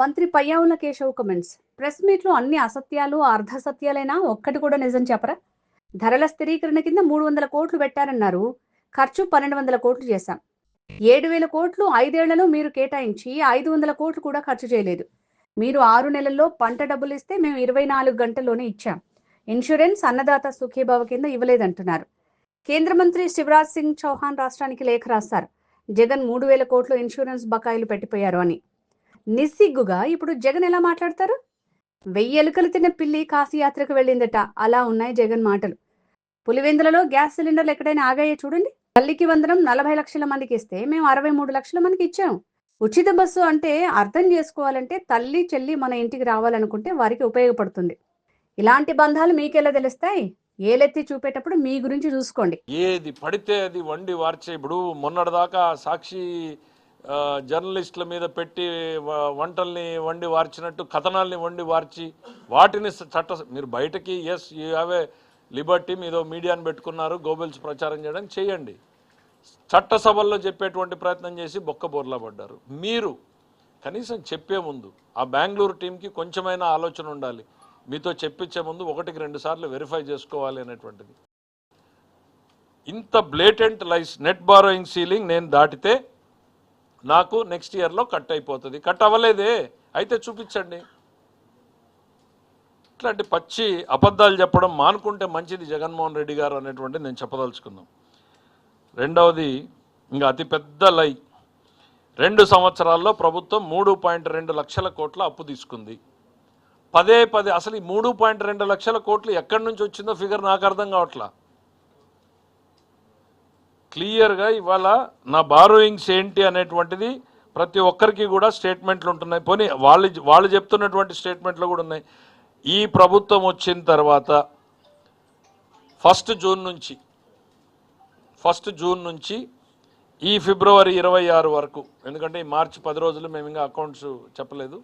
మంత్రి Payyavula Keshav comments. Press మీట్లో అన్ని అసత్యాలు, అర్ధసత్యాలైనా ఒక్కటి కూడా నిజం చెప్పరా? ధరల స్థిరీకరణ కింద 300 కోట్లు పెట్టారన్నారు. ఖర్చు 1200 కోట్లు చేశాం. 7000 కోట్లు 5 ఏళ్లలో మీరు కేటాయించి 500 కోట్లు కూడా ఖర్చు చేయలేదు. మీరు 6 నెలల్లో పంట డబ్బులు ఇస్తే మేము 24 గంటల్లోనే ఇచ్చాం. ఇన్సూరెన్స్ అన్నదాత సుఖీభావ కింద ఇవ్వలేదంటున్నారు. కేంద్ర మంత్రి శివరాజ్ సింగ్ చౌహాన్ రాష్ట్రానికి లేఖ రాశారు. జగన్ 3000 కోట్లు ఇన్సూరెన్స్ బకాయిలు పెట్టిపోయారు అని. నిస్సిగ్గుగా ఇప్పుడు జగన్ ఎలా మాట్లాడతారు? 1000 ఎలుకలు తిన్న పిల్లి కాశీయాత్రకు వెళ్ళిందట. అలా ఉన్నాయి జగన్ మాటలు. పులివెందులలో గ్యాస్ సిలిండర్లు ఎక్కడైనా ఆగాయో చూడండి. తల్లికి వందనం 40 లక్షల మందికి ఇస్తే మేము 63 లక్షల మందికి ఇచ్చాం. ఉచిత బస్సు అంటే అర్థం చేసుకోవాలంటే తల్లి చెల్లి మన ఇంటికి రావాలనుకుంటే వారికి ఉపయోగపడుతుంది. ఇలాంటి బంధాలు మీకెలా తెలుస్తాయి? ఏలెత్తి చూపేటప్పుడు మీ గురించి చూసుకోండి. ఏది పడితే అది వండి వార్చే. ఇప్పుడు మొన్నటిదాకా సాక్షి జర్నలిస్టుల మీద పెట్టి వంటల్ని వండి వార్చినట్టు కథనాల్ని వండి వార్చి వాటిని మీరు బయటకి as you have a liberty, మీదో మీడియాని పెట్టుకున్నారు గోబెల్స్ ప్రచారం చేయడానికి చేయండి. చట్టసభల్లో చెప్పేటువంటి ప్రయత్నం చేసి బొక్కబోర్లా పడ్డారు. మీరు కనీసం చెప్పే ముందు ఆ బెంగళూరు టీంకి కొంచెమైనా ఆలోచన ఉండాలి. మీతో చెప్పించే ముందు 1-2 సార్లు వెరిఫై చేసుకోవాలి అనేటువంటిది. ఇంత బ్లేటెంట్ లైస్. నెట్ బారోయింగ్ సీలింగ్ నేను దాటితే నాకు నెక్స్ట్ ఇయర్లో కట్ అయిపోతుంది. కట్ అవ్వలేదే, అయితే చూపించండి. ఇట్లాంటి పచ్చి అబద్ధాలు చెప్పడం మానుకుంటే మంచిది జగన్మోహన్ రెడ్డి గారు అనేటువంటిది నేను చెప్పదలుచుకున్నాం. రెండవది, ఇంకా అతిపెద్ద లై. 2 సంవత్సరాల్లో ప్రభుత్వం 3.2 లక్షల కోట్ల అప్పు తీసుకుంది. పదే అసలు ఈ 3.2 లక్షల కోట్లు ఎక్కడి నుంచి వచ్చిందో ఫిగర్ నాకు అర్థం కావట్లా. క్లియర్గా ఇవాళ నా బారోయింగ్స్ ఏంటి అనేటువంటిది ప్రతి ఒక్కరికి కూడా స్టేట్మెంట్లు ఉంటున్నాయి. పోనీ వాళ్ళు చెప్తున్నటువంటి స్టేట్మెంట్లు కూడా ఉన్నాయి. ఈ ప్రభుత్వం వచ్చిన తర్వాత 1 జూన్ నుంచి ఈ ఫిబ్రవరి 26 వరకు, ఎందుకంటే ఈ మార్చి 10 రోజులు మేము ఇంకా అకౌంట్స్ చెప్పలేదు,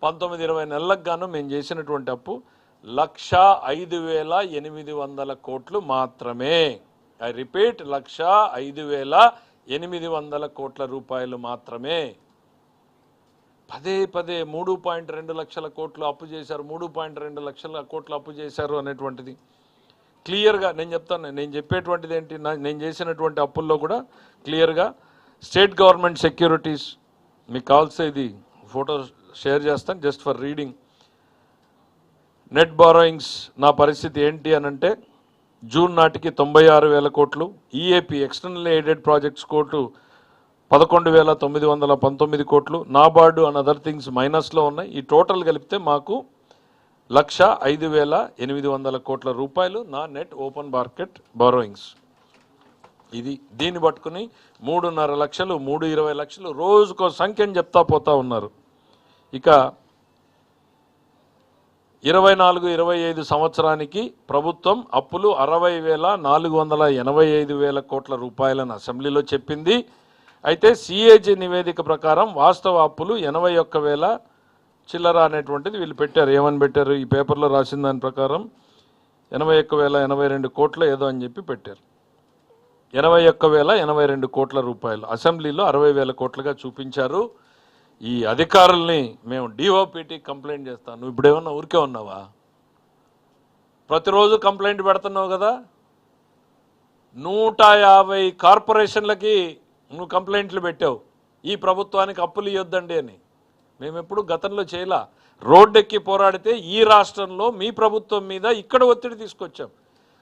19-20 నెలలకు గాను మేము చేసినటువంటి అప్పు 1,05,800 కోట్లు మాత్రమే. ఐ రిపీట్, 1,05,800 కోట్ల రూపాయలు మాత్రమే. పదే 3.2 లక్షల కోట్లు అప్పు చేశారు, 3.2 లక్షల కోట్ల అప్పు చేశారు అనేటువంటిది క్లియర్గా నేను చెప్తాను. నేను చెప్పేటువంటిది ఏంటి, నేను చేసినటువంటి అప్పుల్లో కూడా క్లియర్గా స్టేట్ గవర్నమెంట్ సెక్యూరిటీస్, మీకు కావాల్సే ఇది ఫోటో షేర్ చేస్తాను just for reading. Net borrowings నా పరిస్థితి ఏంటి అనంటే, జూన్ నాటికి 96,000 కోట్లు, EAP external aided projects court 11,919 కోట్లు, నాబార్డు అండ్ అదర్ థింగ్స్ మైనస్లో ఉన్నాయి. ఈ టోటల్ కలిపితే మాకు 1,05,800 కోట్ల రూపాయలు నా నెట్ ఓపెన్ మార్కెట్ బారోయింగ్స్. దీన్ని పట్టుకుని 3.5 లక్షలు, 3.20 లక్షలు రోజుకో సంఖ్యను చెప్తా పోతా ఉన్నారు. ఇక 24-25 సంవత్సరానికి ప్రభుత్వం అప్పులు 60,485 కోట్ల రూపాయలను అసెంబ్లీలో చెప్పింది. అయితే సిఏజీ నివేదిక ప్రకారం వాస్తవ అప్పులు 81,000 చిల్లర అనేటువంటిది వీళ్ళు పెట్టారు. ఏమని పెట్టారు, ఈ పేపర్లో రాసిన దాని ప్రకారం 81,082 కోట్ల ఏదో అని చెప్పి పెట్టారు. 81,082 కోట్ల రూపాయలు అసెంబ్లీలో 60,000 కోట్లుగా చూపించారు. ఈ అధికారుల్ని మేము డిఓపిటీ కంప్లైంట్ చేస్తాను. నువ్వు ఇప్పుడేమన్నా ఊరికే ఉన్నావా? ప్రతిరోజు కంప్లైంట్ పెడుతున్నావు కదా. 150 కార్పొరేషన్లకి నువ్వు కంప్లైంట్లు పెట్టావు, ఈ ప్రభుత్వానికి అప్పులు ఇవ్వద్దండి అని. మేము ఎప్పుడు గతంలో చేయలా. రోడ్డెక్కి పోరాడితే ఈ రాష్ట్రంలో మీ ప్రభుత్వం మీద ఇక్కడ ఒత్తిడి తీసుకొచ్చాం,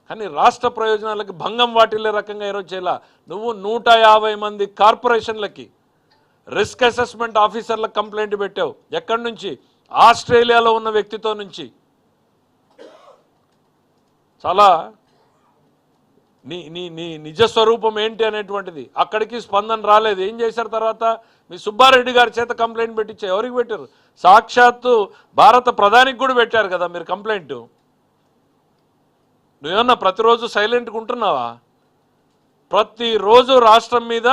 కానీ రాష్ట్ర ప్రయోజనాలకు భంగం వాటిల్లే రకంగా ఈరోజు చేయలా. నువ్వు 150 మంది కార్పొరేషన్లకి రిస్క్ అసెస్మెంట్ ఆఫీసర్లకు కంప్లైంట్ పెట్టావు. ఎక్కడి నుంచి? ఆస్ట్రేలియాలో ఉన్న వ్యక్తితో నుంచి. చాలా నీ నీ నీ నిజస్వరూపం ఏంటి అనేటువంటిది అక్కడికి స్పందన రాలేదు. ఏం చేశారు తర్వాత? మీ సుబ్బారెడ్డి గారి చేత కంప్లైంట్ పెట్టించే. ఎవరికి పెట్టారు? సాక్షాత్తు భారత ప్రధానికి కూడా పెట్టారు కదా మీరు కంప్లైంట్. నువ్వేమన్నా ప్రతిరోజు సైలెంట్గా ఉంటున్నావా? ప్రతిరోజు రాష్ట్రం మీద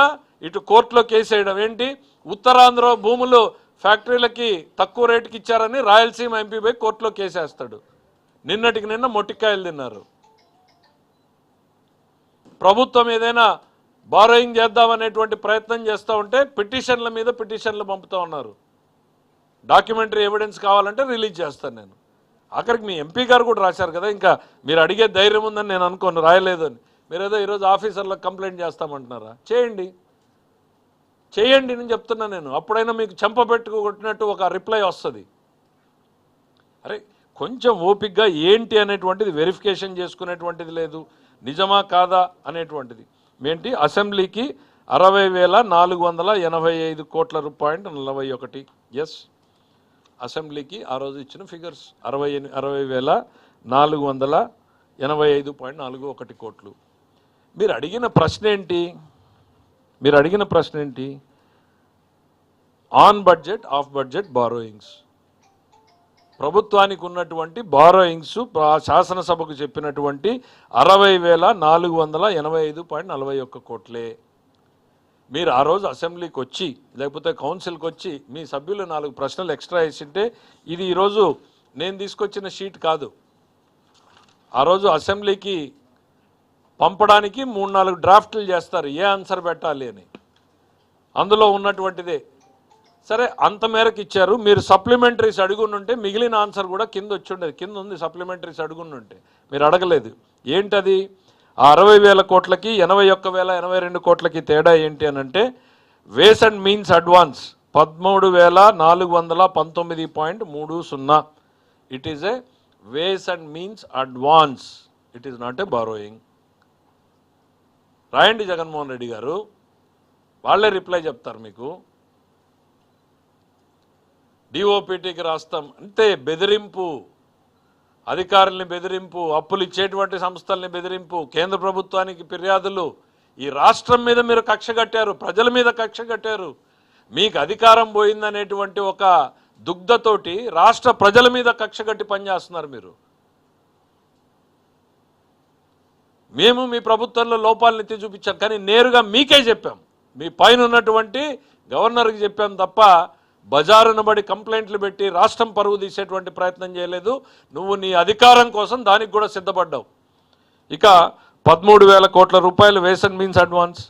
ఇటు కోర్టులో కేసు వేయడం ఏంటి? ఉత్తరాంధ్ర భూములు ఫ్యాక్టరీలకి తక్కువ రేటుకి ఇచ్చారని రాయలసీమ ఎంపీ పోయి కోర్టులో కేసేస్తాడు. నిన్నటికి నిన్న మొట్టికాయలు తిన్నారు. ప్రభుత్వం ఏదైనా బారోయింగ్ చేద్దామనేటువంటి ప్రయత్నం చేస్తూ ఉంటే పిటిషన్ల మీద పిటిషన్లు పంపుతూ ఉన్నారు. డాక్యుమెంటరీ ఎవిడెన్స్ కావాలంటే రిలీజ్ చేస్తాను నేను. ఆఖరికి మీ ఎంపీ గారు కూడా రాశారు కదా, ఇంకా మీరు అడిగే ధైర్యం ఉందని నేను అనుకోను, రాయలేదు అని. మీరు ఏదో ఈరోజు ఆఫీసర్లకు కంప్లైంట్ చేస్తామంటున్నారా? చేయండి నేను చెప్తున్నా. నేను అప్పుడైనా మీకు చెంపబెట్టుకు కొట్టినట్టు ఒక రిప్లై వస్తుంది. అరే కొంచెం ఓపిక్గా ఏంటి అనేటువంటిది వెరిఫికేషన్ చేసుకునేటువంటిది లేదు, నిజమా కాదా అనేటువంటిది. ఏంటి అసెంబ్లీకి 60,485 కోట్ల రూపాయలు 41. ఎస్, అసెంబ్లీకి ఆ రోజు ఇచ్చిన ఫిగర్స్ 60,485.41 కోట్లు. మీరు అడిగిన ప్రశ్న ఏంటి? On budget of budget borrowings, ప్రభుత్వానికి ఉన్నటువంటి బారోయింగ్స్ శాసనసభకు చెప్పినటువంటి 60,485.41 కోట్లే. మీరు ఆ రోజు అసెంబ్లీకి వచ్చి లేకపోతే కౌన్సిల్కి వచ్చి మీ సభ్యులు 4 ప్రశ్నలు ఎక్స్ట్రా వేసింటే ఇది ఈరోజు నేను తీసుకొచ్చిన షీట్ కాదు. ఆ రోజు అసెంబ్లీకి పంపడానికి 3-4 డ్రాఫ్ట్లు చేస్తారు ఏ ఆన్సర్ పెట్టాలి అని, అందులో ఉన్నటువంటిదే. సరే అంత మేరకు ఇచ్చారు. మీరు సప్లిమెంటరీస్ అడుగునుంటే మిగిలిన ఆన్సర్ కూడా కింద వచ్చి ఉండేది. కింద ఉంది సప్లిమెంటరీస్ అడుగునుంటే, మీరు అడగలేదు. ఏంటది? ఆ 60,000 కోట్లకి 81,082 కోట్లకి తేడా ఏంటి అని అంటే, ways and means advance 13,419.30. It is a ways and means advance, it is not a borrowing. రాయండి జగన్మోహన్ రెడ్డి గారు, వాళ్ళే రిప్లై చెప్తారు మీకు. డిఓపిటీకి రాస్తాం అంతే, బెదిరింపు, అధికారుల్ని బెదిరింపు, అప్పులు ఇచ్చేటువంటి సంస్థల్ని బెదిరింపు, కేంద్ర ప్రభుత్వానికి ఫిర్యాదులు. ఈ రాష్ట్రం మీద మీరు కక్ష కట్టారు, ప్రజల మీద కక్ష కట్టారు. మీకు అధికారం పోయిందనేటువంటి ఒక దుగ్ధతోటి రాష్ట్ర ప్రజల మీద కక్ష కట్టి పనిచేస్తున్నారు మీరు. మేము మీ ప్రభుత్వంలో లోపాలను ఎత్తి చూపించాం, కానీ నేరుగా మీకే చెప్పాం, మీ పైన ఉన్నటువంటి గవర్నర్కి చెప్పాం తప్ప బజారును బడి కంప్లైంట్లు పెట్టి రాష్ట్రం పరువు తీసేటువంటి ప్రయత్నం చేయలేదు. నువ్వు నీ అధికారం కోసం దానికి కూడా సిద్ధపడ్డావు. ఇక 13,000 కోట్ల రూపాయలు ways and means advance,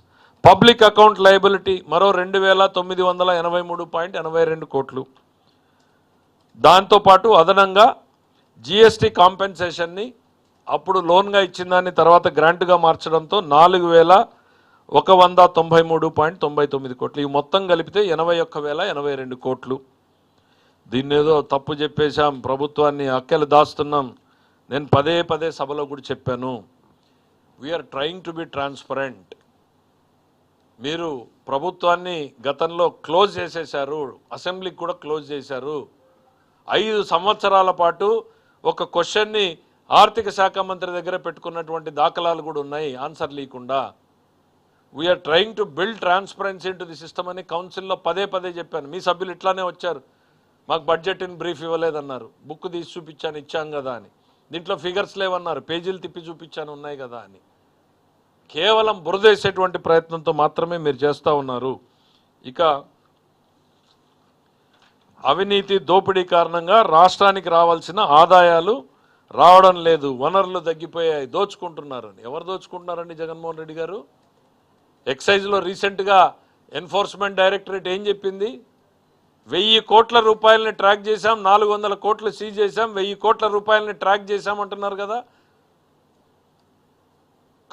public account liability మరో 2,983.82 కోట్లు. దాంతోపాటు అదనంగా జిఎస్టీ కాంపెన్సేషన్ని అప్పుడు లోన్గా ఇచ్చిన దాన్ని తర్వాత గ్రాంట్గా మార్చడంతో 4,193.99 కోట్లు. ఇవి మొత్తం కలిపితే 81,082 కోట్లు. దీన్నేదో తప్పు చెప్పేశాం, ప్రభుత్వాన్ని అక్కలు దాస్తున్నాం. నేను పదే సభలో కూడా చెప్పాను, we are trying to be transparent. మీరు ప్రభుత్వాన్ని గతంలో క్లోజ్ చేసేశారు, అసెంబ్లీకి కూడా క్లోజ్ చేశారు. 5 సంవత్సరాల పాటు ఒక క్వశ్చన్ని ఆర్థిక శాఖ మంత్రి దగ్గర పెట్టుకున్నటువంటి దాఖలాలు కూడా ఉన్నాయి ఆన్సర్ లేకుండా. We are trying to build transparency into the system అని కౌన్సిల్లో పదే చెప్పాను. మీ సభ్యులు ఇట్లానే వచ్చారు, మాకు బడ్జెట్ ఇన్ బ్రీఫ్ ఇవ్వలేదన్నారు. బుక్ తీసి చూపించాను, ఇచ్చాం కదా అని. దీంట్లో ఫిగర్స్ లేవన్నారు, పేజీలు తిప్పి చూపించాను, ఉన్నాయి కదా అని. కేవలం బురదేసేటువంటి ప్రయత్నంతో మాత్రమే మీరు చేస్తూ ఉన్నారు. ఇక అవినీతి దోపిడీ కారణంగా రాష్ట్రానికి రావాల్సిన ఆదాయాలు రావడం లేదు, వనరులు తగ్గిపోయాయి, దోచుకుంటున్నారని. ఎవరు దోచుకుంటున్నారండి జగన్మోహన్ రెడ్డి గారు? ఎక్సైజ్లో రీసెంట్గా ఎన్ఫోర్స్మెంట్ డైరెక్టరేట్ ఏం చెప్పింది? 1,000 కోట్ల రూపాయలని ట్రాక్ చేశాం, 400 కోట్లు సీజ్ చేశాం, 1,000 కోట్ల రూపాయలని ట్రాక్ చేశామంటున్నారు కదా.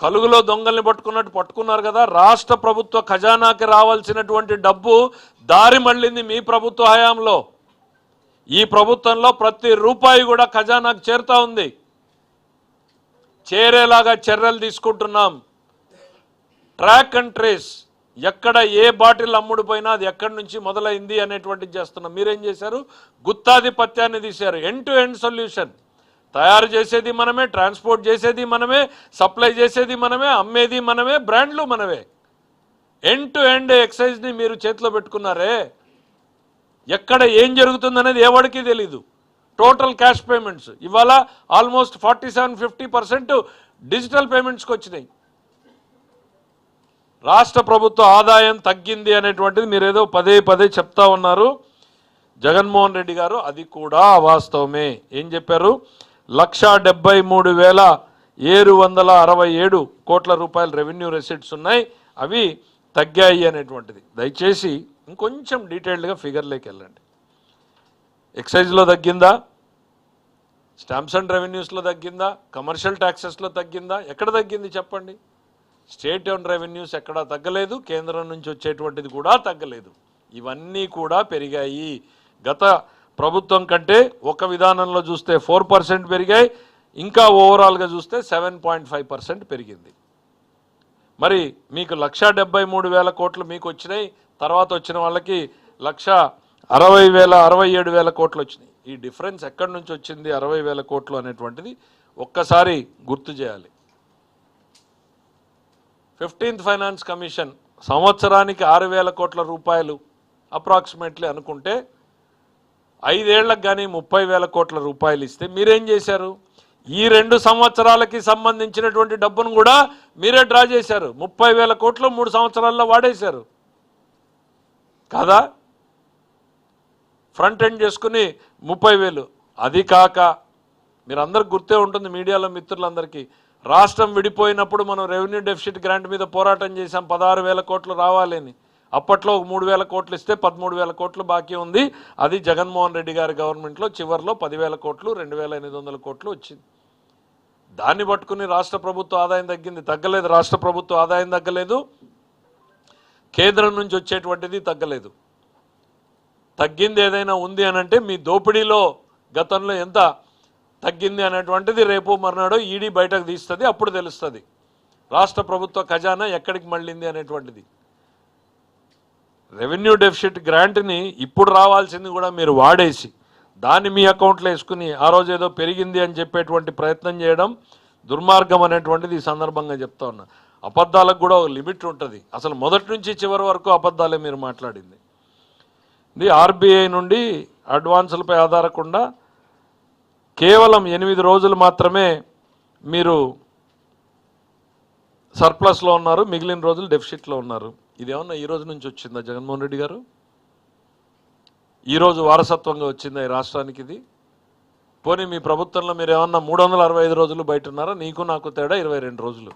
కలుగులో దొంగల్ని పట్టుకున్నట్టు పట్టుకున్నారు కదా. రాష్ట్ర ప్రభుత్వ ఖజానాకి రావాల్సినటువంటి డబ్బు దారి మళ్ళింది మీ ప్రభుత్వ హయాంలో. ఈ ప్రభుత్వంలో ప్రతి రూపాయి కూడా ఖజానాకు చేరుతా ఉంది. చేరేలాగా చర్యలు తీసుకుంటున్నాం. ట్రాక్ అండ్ ట్రేస్, ఎక్కడ ఏ బాటిల్ అమ్ముడుపోయినా అది ఎక్కడి నుంచి మొదలైంది అనేటువంటిది చేస్తున్నాం. మీరేం చేశారు? గుత్తాధిపత్యాన్ని తీశారు. End to end solution. తయారు చేసేది మనమే, ట్రాన్స్పోర్ట్ చేసేది మనమే, సప్లై చేసేది మనమే, అమ్మేది మనమే, బ్రాండ్లు మనమే. ఎండ్ టు ఎండ్ ఎక్సైజ్ని మీరు చేతిలో పెట్టుకున్నారే. ఎక్కడ ఏం జరుగుతుందనేది ఎవరికి తెలీదు. టోటల్ క్యాష్ పేమెంట్స్ ఇవాళ ఆల్మోస్ట్ 47-50% డిజిటల్ పేమెంట్స్కి వచ్చినాయి. రాష్ట్ర ప్రభుత్వ ఆదాయం తగ్గింది అనేటువంటిది మీరేదో పదే చెప్తా ఉన్నారు. జగన్మోహన్ రెడ్డి గారు అది కూడా అవాస్తవమే. ఏం చెప్పారు? 1,73,767 కోట్ల రూపాయల రెవెన్యూ రెసిట్స్ ఉన్నాయి, అవి తగ్గాయి అనేటువంటిది. దయచేసి ఇంకొంచెం డీటెయిల్డ్గా ఫిగర్లోకి వెళ్ళండి. ఎక్సైజ్లో తగ్గిందా, స్టాంప్స్ అండ్ రెవెన్యూస్లో తగ్గిందా, కమర్షియల్ ట్యాక్సెస్లో తగ్గిందా? ఎక్కడ తగ్గింది చెప్పండి? స్టేట్ అండ్ రెవెన్యూస్ ఎక్కడా తగ్గలేదు, కేంద్రం నుంచి వచ్చేటువంటిది కూడా తగ్గలేదు. ఇవన్నీ కూడా పెరిగాయి. గత ప్రభుత్వం కంటే ఒక విధానంలో చూస్తే 4% పెరిగాయి, ఇంకా ఓవరాల్గా చూస్తే 7.5% పెరిగింది. మరి మీకు 1,73,000 కోట్లు మీకు వచ్చినాయి, తర్వాత వచ్చిన వాళ్ళకి 1,60,000 కోట్లు వచ్చినాయి. ఈ డిఫరెన్స్ ఎక్కడి నుంచి వచ్చింది 60,000 కోట్లు అనేటువంటిది ఒక్కసారి గుర్తు చేయాలి. 15th ఫైనాన్స్ కమిషన్ సంవత్సరానికి 6,000 కోట్ల రూపాయలు అప్రాక్సిమేట్లీ అనుకుంటే 5 ఏళ్లకు కానీ 30,000 కోట్ల రూపాయలు ఇస్తే మీరేం చేశారు? ఈ 2 సంవత్సరాలకి సంబంధించినటువంటి డబ్బును కూడా మీరే డ్రా చేశారు. 30,000 కోట్లు 3 సంవత్సరాల్లో వాడేశారు కదా, ఫ్రంట్ ఎండ్ చేసుకుని 30,000. అది కాక మీరందరికి గుర్తే ఉంటుంది, మీడియాలో మిత్రులందరికీ, రాష్ట్రం విడిపోయినప్పుడు మనం రెవెన్యూ డెఫిసిట్ గ్రాంట్ మీద పోరాటం చేశాం, 16,000 కోట్లు రావాలని. అప్పట్లో 3,000 కోట్లు ఇస్తే 13,000 కోట్లు బాకీ ఉంది. అది జగన్మోహన్ రెడ్డి గారి గవర్నమెంట్లో చివరిలో 10,000 కోట్లు 2,800 కోట్లు వచ్చింది. దాన్ని పట్టుకుని రాష్ట్ర ప్రభుత్వ ఆదాయం తగ్గలేదు. రాష్ట్ర ప్రభుత్వ ఆదాయం తగ్గలేదు, కేంద్రం నుంచి వచ్చేటువంటిది తగ్గలేదు. తగ్గింది ఏదైనా ఉంది అనంటే మీ దోపిడీలో గతంలో ఎంత తగ్గింది అనేటువంటిది రేపు మర్నాడు ఈడీ బయటకు తీస్తుంది, అప్పుడు తెలుస్తుంది రాష్ట్ర ప్రభుత్వ ఖజానా ఎక్కడికి మళ్ళింది అనేటువంటిది. రెవెన్యూ డెఫిసిట్ గ్రాంట్ని ఇప్పుడు రావాల్సింది కూడా మీరు వాడేసి దాన్ని మీ అకౌంట్లో వేసుకుని ఆ రోజు ఏదో పెరిగింది అని చెప్పేటువంటి ప్రయత్నం చేయడం దుర్మార్గం అనేటువంటిది ఈ సందర్భంగా చెప్తా ఉన్నా. అబద్ధాలకు కూడా ఒక లిమిట్ ఉంటుంది. అసలు మొదటి నుంచి చివరి వరకు అబద్ధాలే మీరు మాట్లాడింది. ఇది ఆర్బీఐ నుండి అడ్వాన్సులపై ఆధారకుండా కేవలం 8 రోజులు మాత్రమే మీరు సర్ప్లస్లో ఉన్నారు, మిగిలిన రోజులు డెఫిసిట్లో ఉన్నారు. ఇదేమన్నా ఈ రోజు నుంచి వచ్చిందా జగన్మోహన్ రెడ్డి గారు? ఈరోజు వారసత్వంగా వచ్చిందా ఈ రాష్ట్రానికి ఇది? పోనీ మీ ప్రభుత్వంలో మీరు ఏమన్నా 365 రోజులు బయట ఉన్నారా? నీకు నాకు తేడా 22 రోజులు.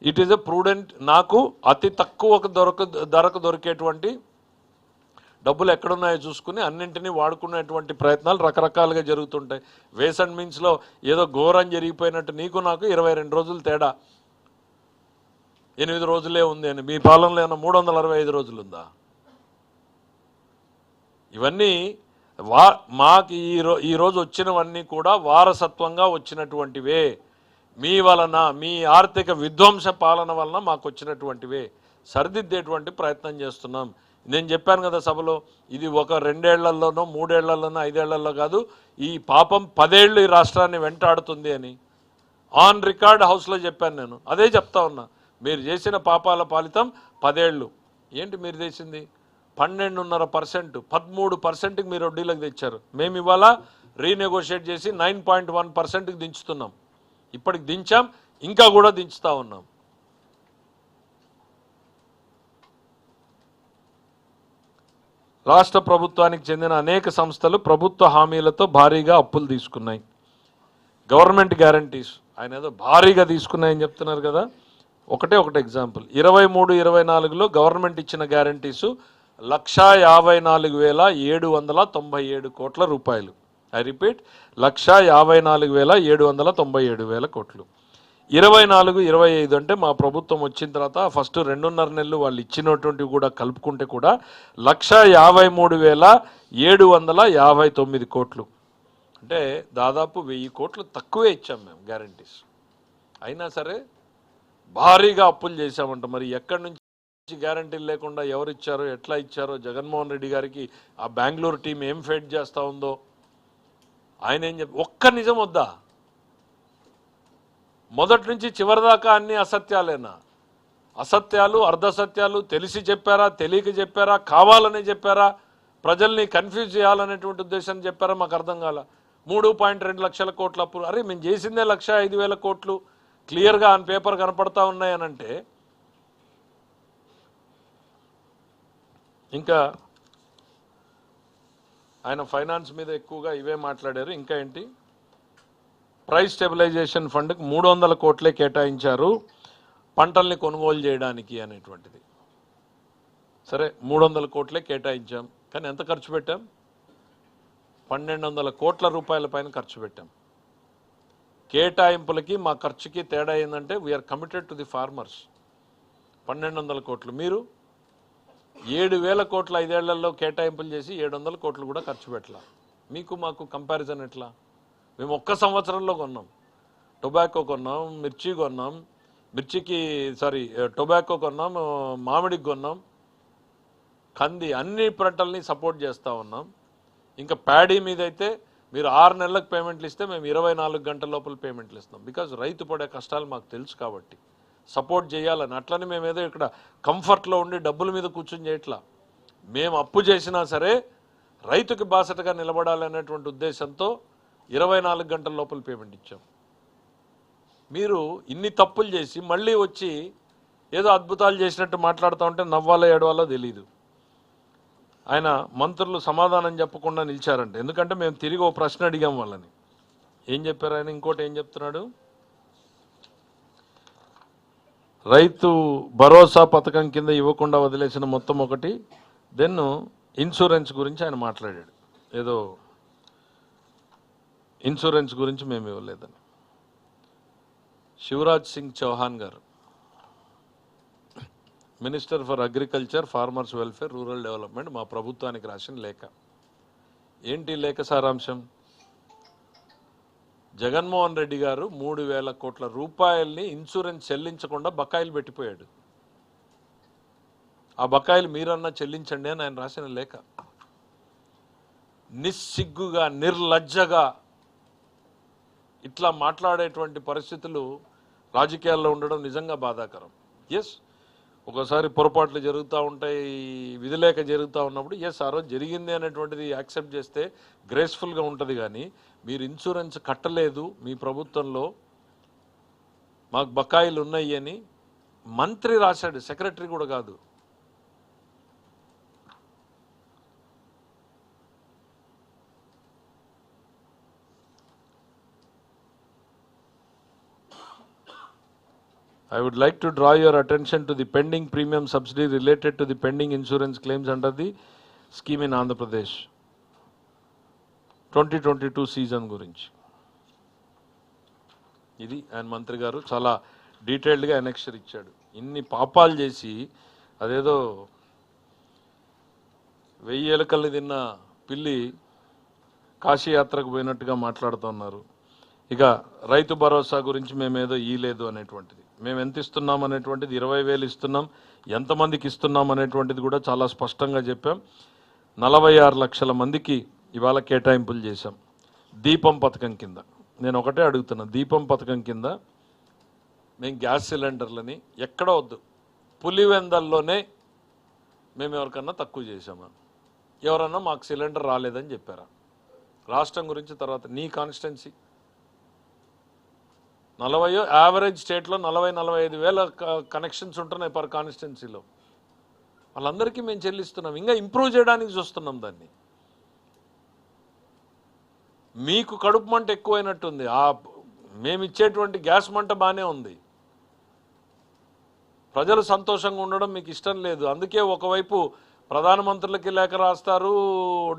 It is a prudent. నాకు అతి తక్కువ ధరకు దొరికేటువంటి డబ్బులు ఎక్కడున్నాయో చూసుకుని అన్నింటినీ వాడుకునేటువంటి ప్రయత్నాలు రకరకాలుగా జరుగుతుంటాయి. వేస్ అండ్ మీన్స్లో ఏదో ఘోరం జరిగిపోయినట్టు నీకు నాకు 22 రోజులు తేడా, 8 రోజులే ఉంది అని. మీ పాలనలో ఏమన్నా 365 రోజులు ఉందా? ఇవన్నీ మాకు ఈరోజు వచ్చినవన్నీ కూడా వారసత్వంగా వచ్చినటువంటివే. మీ వలన, మీ ఆర్థిక విధ్వంస పాలన వలన మాకు వచ్చినటువంటివే. సరిదిద్దేటువంటి ప్రయత్నం చేస్తున్నాం. నేను చెప్పాను కదా సభలో, ఇది ఒక 2 ఏళ్లలోనో 3 ఏళ్లలోనో 5 ఏళ్లలో కాదు, ఈ పాపం 10 ఏళ్ళు ఈ రాష్ట్రాన్ని వెంటాడుతుంది అని ఆన్ రికార్డ్ హౌస్లో చెప్పాను. నేను అదే చెప్తా ఉన్నా. మీరు చేసిన పాపాల ఫలితం 10 ఏళ్ళు. ఏంటి మీరు చేసింది? 12.5%, 13%కి మీరు వడ్డీలకు తెచ్చారు. మేము ఇవాళ రీనెగోషియేట్ చేసి 9.1%కి దించుతున్నాం. ఇప్పటికి దించాం, ఇంకా కూడా దించుతా ఉన్నాం. రాష్ట్ర ప్రభుత్వానికి చెందిన అనేక సంస్థలు ప్రభుత్వ హామీలతో భారీగా అప్పులు తీసుకున్నాయి. గవర్నమెంట్ గ్యారంటీస్ ఆయన ఏదో భారీగా తీసుకున్నాయని చెప్తున్నారు కదా. ఒకటే ఎగ్జాంపుల్, 23-24లో గవర్నమెంట్ ఇచ్చిన గ్యారంటీసు 1,54,797 కోట్ల రూపాయలు. ఐ రిపీట్, 1,54,797 కోట్లు. 24-25 అంటే మా ప్రభుత్వం వచ్చిన తర్వాత ఫస్ట్ 2.5 నెలలు వాళ్ళు ఇచ్చినటువంటివి కూడా కలుపుకుంటే కూడా 1,53,759 కోట్లు. అంటే దాదాపు 1000 కోట్లు తక్కువే ఇచ్చాం మేము గ్యారంటీస్. అయినా సరే భారీగా అప్పులు చేశామంట. మరి ఎక్కడి నుంచి గ్యారంటీలు లేకుండా ఎవరు ఇచ్చారో, ఎట్లా ఇచ్చారో, జగన్మోహన్ రెడ్డి గారికి ఆ బెంగళూరు టీం ఏం ఫైట్ చేస్తూ ఉందో ఆయన ఏం ఒక్క నిజం వద్దా? మొదటి నుంచి చివరిదాకా అన్ని అసత్యాలేనా? అసత్యాలు, అర్ధసత్యాలు తెలిసి చెప్పారా, తెలియక చెప్పారా, కావాలని చెప్పారా, ప్రజల్ని కన్ఫ్యూజ్ చేయాలనేటువంటి ఉద్దేశం చెప్పారా? మాకు అర్థం కాల. 3.2 లక్షల కోట్ల అప్పులు. అరే మేము చేసిందే 1,05,000 కోట్లు క్లియర్గా ఆన్ పేపర్ కనపడతా ఉన్నాయనంటే ఇంకా ఆయన ఫైనాన్స్ మీద ఎక్కువగా ఇవే మాట్లాడారు. ఇంకా ఏంటి, ప్రైస్ స్టెబిలైజేషన్ ఫండ్కి 300 కోట్లే కేటాయించారు పంటల్ని కొనుగోలు చేయడానికి అనేటువంటిది. సరే 300 కోట్లే కేటాయించాం. కానీ ఎంత ఖర్చు పెట్టాం? 1200 కోట్ల రూపాయల పైన ఖర్చు పెట్టాం. కేటాయింపులకి మా ఖర్చుకి తేడా ఏంటంటే we are committed to the farmers. 1200 కోట్లు, మీరు 7000 కోట్ల 5 ఏళ్లలో కేటాయింపులు చేసి 700 కోట్లు కూడా ఖర్చు పెట్టాల. మీకు మాకు కంపారిజన్ ఎట్లా? మేము ఒక్క సంవత్సరంలో కొన్నాం, టొబాకో కొన్నాం, మిర్చి కొన్నాం, టొబాకో కొన్నాం, మామిడికి కొన్నాం, కంది, అన్ని పంటల్ని సపోర్ట్ చేస్తూ ఉన్నాం. ఇంకా ప్యాడీ మీద అయితే మీరు 6 నెలలకు పేమెంట్లు ఇస్తే మేము 24 గంటల లోపల పేమెంట్లు ఇస్తాం. బికాజ్ రైతు పడే కష్టాలు మాకు తెలుసు కాబట్టి సపోర్ట్ చేయాలని. అట్లని మేము ఏదో ఇక్కడ కంఫర్ట్లో ఉండి డబ్బుల మీద కూర్చొని చేయట్లా. మేము అప్పు చేసినా సరే రైతుకి బాసటగా నిలబడాలనేటువంటి ఉద్దేశంతో 24 గంటల లోపల పేమెంట్ ఇచ్చాం. మీరు ఇన్ని తప్పులు చేసి మళ్ళీ వచ్చి ఏదో అద్భుతాలు చేసినట్టు మాట్లాడుతూ ఉంటే నవ్వాలో ఏడవాలో తెలీదు. ఆయన మంత్రులు సమాధానం చెప్పకుండా నిలిచారంట. ఎందుకంటే మేము తిరిగి ఓ ప్రశ్న అడిగాం వాళ్ళని. ఏం చెప్పారు ఆయన? ఇంకోటి ఏం చెప్తున్నాడు? రైతు భరోసా పథకం కింద ఇవ్వకుండా వదిలేసిన మొత్తం ఒకటి, దెన్ ఇన్సూరెన్స్ గురించి ఆయన మాట్లాడాడు. ఏదో ఇన్సూరెన్స్ గురించి మేము ఇవ్వలేదని. శివరాజ్ సింగ్ చౌహాన్ గారు, minister for agriculture, farmers welfare, rural development, మా ప్రభుత్వానికి రాసిన లేఖ. ఏంటి లేఖ సారాంశం? జగన్మోహన్ రెడ్డి గారు 3000 కోట్ల రూపాయల్ని ఇన్సూరెన్స్ చెల్లించకుండా బకాయిలు పెట్టిపోయాడు. ఆ బకాయిలు మీరన్నా చెల్లించండి అని ఆయన రాసిన లేఖ. నిస్సిగ్గుగా, నిర్లజ్జగా ఇట్లా మాట్లాడేటువంటి పరిస్థితులు రాజకీయాల్లో ఉండడం నిజంగా బాధాకరం. ఎస్, ఒక్కోసారి పొరపాట్లు జరుగుతూ ఉంటాయి, విధిలేక జరుగుతూ ఉన్నప్పుడు ఎస్ ఆ రోజు జరిగింది అనేటువంటిది యాక్సెప్ట్ చేస్తే గ్రేస్ఫుల్గా ఉంటుంది. కానీ మీరు ఇన్సూరెన్స్ కట్టలేదు, మీ ప్రభుత్వంలో మాకు బకాయిలు ఉన్నాయి అని మంత్రి రాశాడు, సెక్రటరీ కూడా కాదు. I would like to draw your attention to the pending premium subsidy related to the pending insurance claims under the scheme in Andhra Pradesh 2022 season గురించి. ఇది ఆయన మంత్రి గారు చాలా డీటెయిల్డ్గా అనెక్షర్ ఇచ్చాడు. ఇన్ని పాపాలు చేసి అదేదో 1000 ఎలుకల్ని తిన్న పిల్లి కాశీయాత్రకు పోయినట్టుగా మాట్లాడుతున్నారు. ఇక రైతు భరోసా గురించి మేమేదో ఇయ్యలేదు అనేటువంటిది, మేము ఎంత ఇస్తున్నాం అనేటువంటిది 20,000 ఇస్తున్నాం, ఎంతమందికి ఇస్తున్నాం అనేటువంటిది కూడా చాలా స్పష్టంగా చెప్పాం. 46 లక్షల మందికి ఇవాళ కేటాయింపులు చేశాం. దీపం పథకం కింద నేను ఒకటే అడుగుతున్నా, దీపం పథకం కింద మేము గ్యాస్ సిలిండర్లని ఎక్కడ వద్దు, పులివెందల్లోనే మేము ఎవరికన్నా తక్కువ చేసామా? ఎవరన్నా మాకు సిలిండర్ రాలేదని చెప్పారా? రాష్ట్రం గురించి తర్వాత నీ కాన్స్టిట్యున్సీ 40 యావరేజ్ స్టేట్లో 40-45 వేల కనెక్షన్స్ ఉంటున్నాయి పర్ కాన్స్టిట్యున్సీలో. వాళ్ళందరికీ మేము చెల్లిస్తున్నాం, ఇంకా ఇంప్రూవ్ చేయడానికి చూస్తున్నాం దాన్ని. మీకు కడుపు మంట ఎక్కువైనట్టుంది, మేము ఇచ్చేటువంటి గ్యాస్ మంట బాగానే ఉంది. ప్రజలు సంతోషంగా ఉండడం మీకు ఇష్టం లేదు. అందుకే ఒకవైపు ప్రధానమంత్రులకి లేఖ రాస్తారు,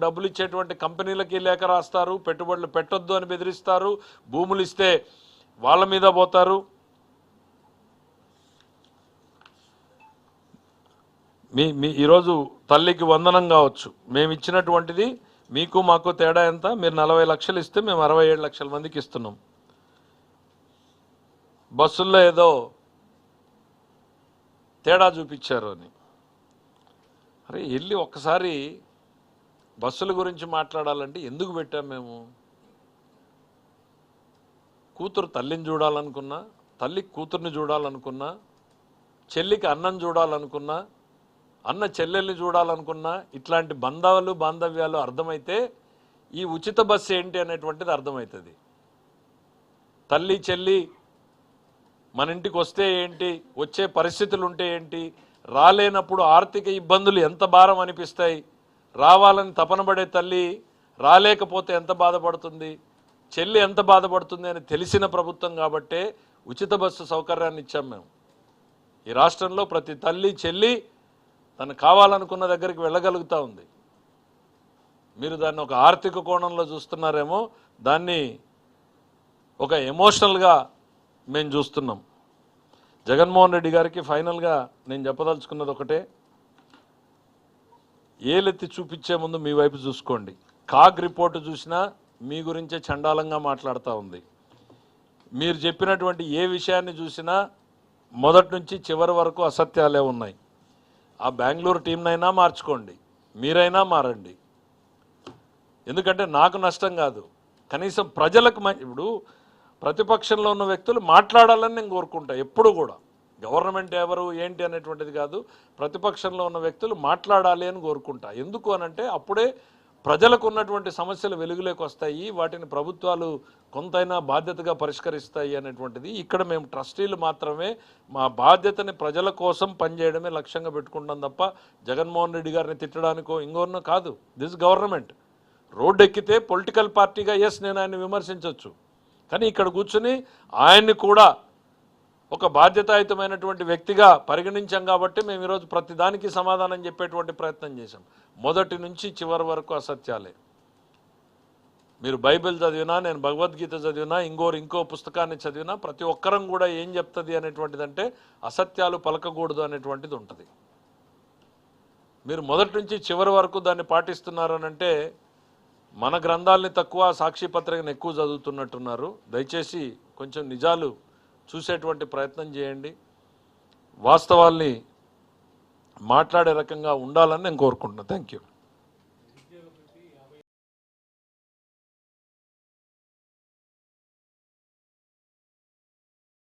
డబ్బులు ఇచ్చేటువంటి కంపెనీలకి లేఖ రాస్తారు, పెట్టుబడులు పెట్టొద్దు అని బెదిరిస్తారు, భూములు ఇస్తే వాళ్ళ మీద పోతారు. మీ ఈరోజు తల్లికి వందనం కావచ్చు, మేము ఇచ్చినటువంటిది మీకు మాకు తేడా ఎంత? మీరు 40 లక్షలు ఇస్తే మేము 67 లక్షల మందికి ఇస్తున్నాం. బస్సుల్లో ఏదో తేడా చూపించారు అని. అరే వెళ్ళి ఒక్కసారి బస్సుల గురించి మాట్లాడాలంటే ఎందుకు పెట్టాం మేము? కూతురు తల్లిని చూడాలనుకున్నా, తల్లి కూతుర్ని చూడాలనుకున్నా, చెల్లికి అన్నం చూడాలనుకున్నా, అన్న చెల్లెల్ని చూడాలనుకున్నా, ఇట్లాంటి బంధాలు బాంధవ్యాలు అర్థమైతే ఈ ఉచిత బస్సు ఏంటి అనేటువంటిది అర్థమవుతుంది. తల్లి చెల్లి మన ఇంటికి వస్తే ఏంటి, వచ్చే పరిస్థితులు ఉంటే ఏంటి, రాలేనప్పుడు ఆర్థిక ఇబ్బందులు ఎంత భారం అనిపిస్తాయి, రావాలని తపన పడే తల్లి రాలేకపోతే ఎంత బాధపడుతుంది, చెల్లి ఎంత బాధపడుతుంది అని తెలిసిన ప్రభుత్వం కాబట్టే ఉచిత బస్సు సౌకర్యాన్ని ఇచ్చాం మేము. ఈ రాష్ట్రంలో ప్రతి తల్లి చెల్లి తను కావాలనుకున్న దగ్గరికి వెళ్ళగలుగుతూ ఉంది. మీరు దాన్ని ఒక ఆర్థిక కోణంలో చూస్తున్నారేమో, దాన్ని ఒక ఎమోషనల్గా మేము చూస్తున్నాం. జగన్మోహన్ రెడ్డి గారికి ఫైనల్గా నేను చెప్పదలుచుకున్నది ఒకటే, ఏలెత్తి చూపించే ముందు మీ వైపు చూసుకోండి. కాగ్ రిపోర్టు చూసినా మీ గురించే చండాలంగా మాట్లాడుతూ ఉంది. మీరు చెప్పినటువంటి ఏ విషయాన్ని చూసినా మొదటి నుంచి చివరి వరకు అసత్యాలే ఉన్నాయి. ఆ బెంగళూరు టీంనైనా మార్చుకోండి, మీరైనా మారండి. ఎందుకంటే నాకు నష్టం కాదు, కనీసం ప్రజలకు ఇప్పుడు ప్రతిపక్షంలో ఉన్న వ్యక్తులు మాట్లాడాలని నేను కోరుకుంటా. ఎప్పుడు కూడా గవర్నమెంట్ ఎవరు ఏంటి అనేటువంటిది కాదు, ప్రతిపక్షంలో ఉన్న వ్యక్తులు మాట్లాడాలి అని కోరుకుంటా. ఎందుకు అనంటే అప్పుడే ప్రజలకు ఉన్నటువంటి సమస్యలు వెలుగులోకి వస్తాయి, వాటిని ప్రభుత్వాలు కొంతైనా బాధ్యతగా పరిష్కరిస్తాయి అనేటువంటిది. ఇక్కడ మేము ట్రస్టీలు మాత్రమే మా బాధ్యతని ప్రజల కోసం పనిచేయడమే లక్ష్యంగా పెట్టుకుంటాం తప్ప జగన్మోహన్ రెడ్డి గారిని తిట్టడానికో ఇంకోనో కాదు. దిస్ గవర్నమెంట్ రోడ్డు ఎక్కితే పొలిటికల్ పార్టీగా ఎస్ నేను ఆయన్ని విమర్శించవచ్చు, కానీ ఇక్కడ కూర్చుని ఆయన్ని కూడా ఒక బాధ్యతాయుతమైనటువంటి వ్యక్తిగా పరిగణించాం కాబట్టి మేము ఈరోజు ప్రతిదానికి సమాధానం చెప్పేటువంటి ప్రయత్నం చేశాం. మొదటి నుంచి చివరి వరకు అసత్యాలే. మీరు బైబిల్ చదివినా, నేను భగవద్గీత చదివినా, ఇంకో పుస్తకాన్ని చదివినా ప్రతి ఒక్కరం కూడా ఏం చెప్తుంది అనేటువంటిదంటే అసత్యాలు పలకకూడదు అనేటువంటిది ఉంటుంది. మీరు మొదటి నుంచి చివరి వరకు దాన్ని పాటిస్తున్నారనంటే మన గ్రంథాలని తక్కువ, సాక్షి పత్రికను ఎక్కువ చదువుతున్నట్టున్నారు. దయచేసి కొంచెం నిజాలు చూసేటువంటి ప్రయత్నం చేయండి, వాస్తవాల్ని మాట్లాడే రకంగా ఉండాలని నేను కోరుకుంటున్నాను. Thank you.